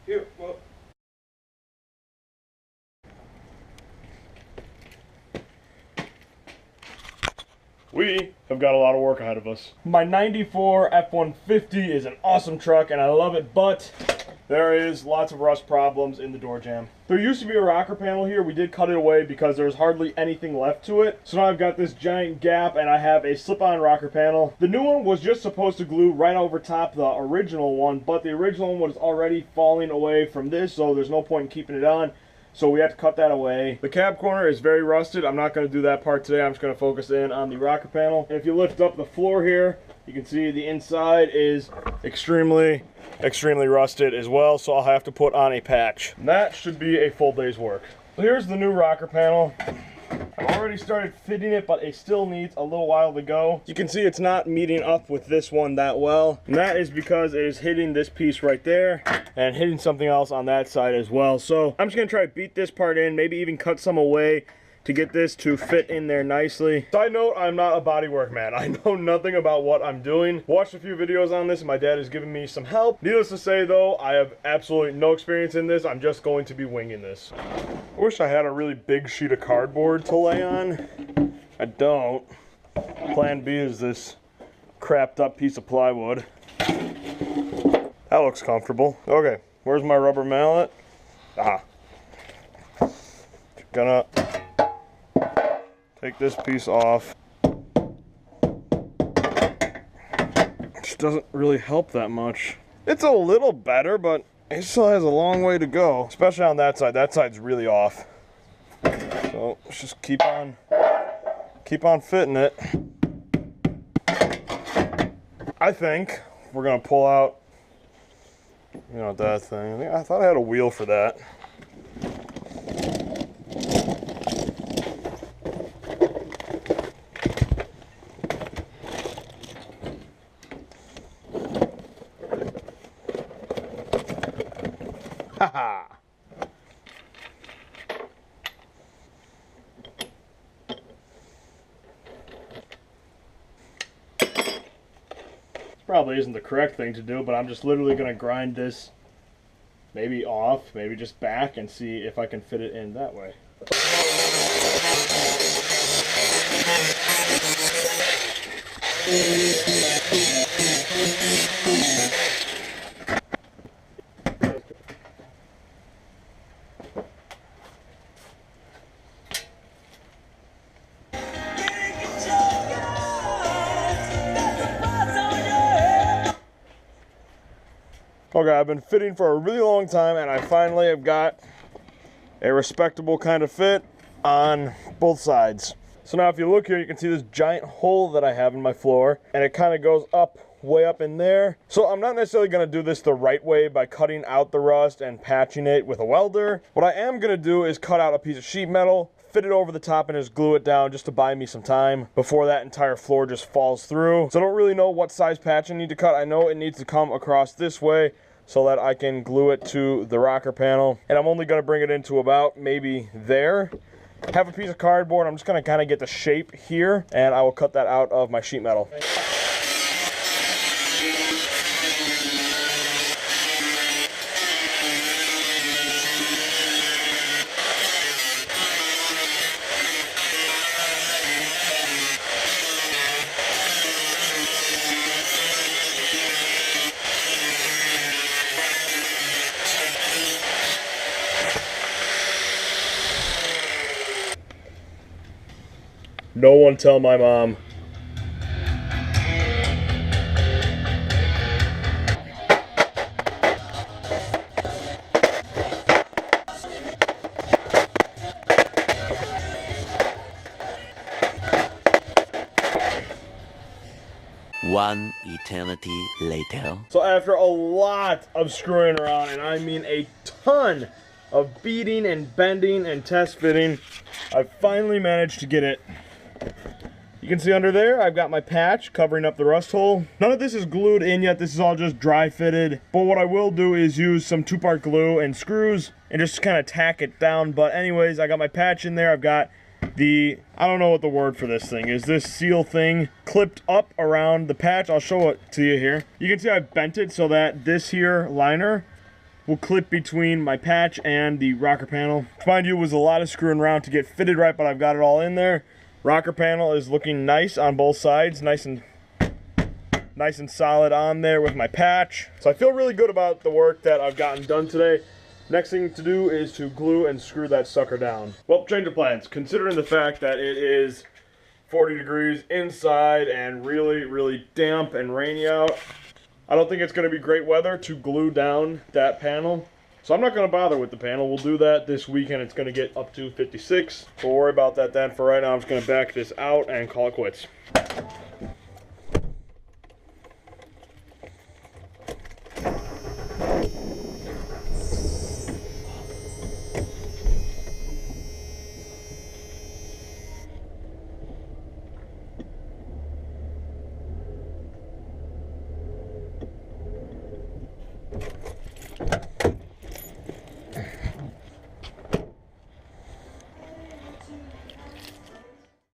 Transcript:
Here, well. We have got a lot of work ahead of us. My 94 F-150 is an awesome truck and I love it, but there is lots of rust problems in the door jamb. There used to be a rocker panel here. We did cut it away because there's hardly anything left to it. So now I've got this giant gap and I have a slip-on rocker panel. The new one was just supposed to glue right over top the original one, but the original one was already falling away from this, so there's no point in keeping it on. So we have to cut that away. The cab corner is very rusted. I'm not going to do that part today. I'm just going to focus in on the rocker panel. And if you lift up the floor here, you can see the inside is extremely rusted as well. So I'll have to put on a patch. And that should be a full day's work. So here's the new rocker panel. I've already started fitting it, but it still needs a little while to go. You can see it's not meeting up with this one that well. And that is because it is hitting this piece right there and hitting something else on that side as well. So I'm just gonna try to beat this part in, maybe even cut some away to get this to fit in there nicely. Side note, I'm not a bodywork man. I know nothing about what I'm doing. Watched a few videos on this and my dad has given me some help. Needless to say though, I have absolutely no experience in this. I'm just going to be winging this. I wish I had a really big sheet of cardboard to lay on. I don't. Plan B is this crapped up piece of plywood. That looks comfortable. Okay, where's my rubber mallet? Ah. Gonna take this piece off. Which doesn't really help that much. It's a little better, but it still has a long way to go, especially on that side. That side's really off. So let's just keep on fitting it. I think we're gonna pull out, that thing. I thought I had a wheel for that. Haha. Probably isn't the correct thing to do, but I'm just literally going to grind this maybe off, maybe just back, and see if I can fit it in that way. Okay, I've been fitting for a really long time and I finally have got a respectable kind of fit on both sides. So now if you look here, you can see this giant hole that I have in my floor and it kind of goes up, way up in there. So I'm not necessarily going to do this the right way by cutting out the rust and patching it with a welder. What I am going to do is cut out a piece of sheet metal, fit it over the top and just glue it down just to buy me some time before that entire floor just falls through. So I don't really know what size patch I need to cut. I know it needs to come across this way so that I can glue it to the rocker panel. And I'm only gonna bring it into about maybe there. Have a piece of cardboard. I'm just gonna kind of get the shape here and I will cut that out of my sheet metal. No one tell my mom. One eternity later. So after a lot of screwing around, and I mean a ton of beating and bending and test fitting, I finally managed to get it. You can see under there, I've got my patch covering up the rust hole. None of this is glued in yet. This is all just dry fitted. But what I will do is use some 2-part glue and screws and just kind of tack it down. But anyways, I got my patch in there. I've got the, I don't know what the word for this thing is, this seal thing clipped up around the patch. I'll show it to you here. You can see I've bent it so that this here liner will clip between my patch and the rocker panel. Mind you, it was a lot of screwing around to get fitted right, but I've got it all in there. Rocker panel is looking nice on both sides, nice and solid on there with my patch. So I feel really good about the work that I've gotten done today. Next thing to do is to glue and screw that sucker down. Well, change of plans. Considering the fact that it is 40 degrees inside and really, really damp and rainy out, I don't think it's going to be great weather to glue down that panel. So I'm not going to bother with the panel. We'll do that this weekend. It's going to get up to 56. We'll worry about that then. For right now, I'm just going to back this out and call it quits.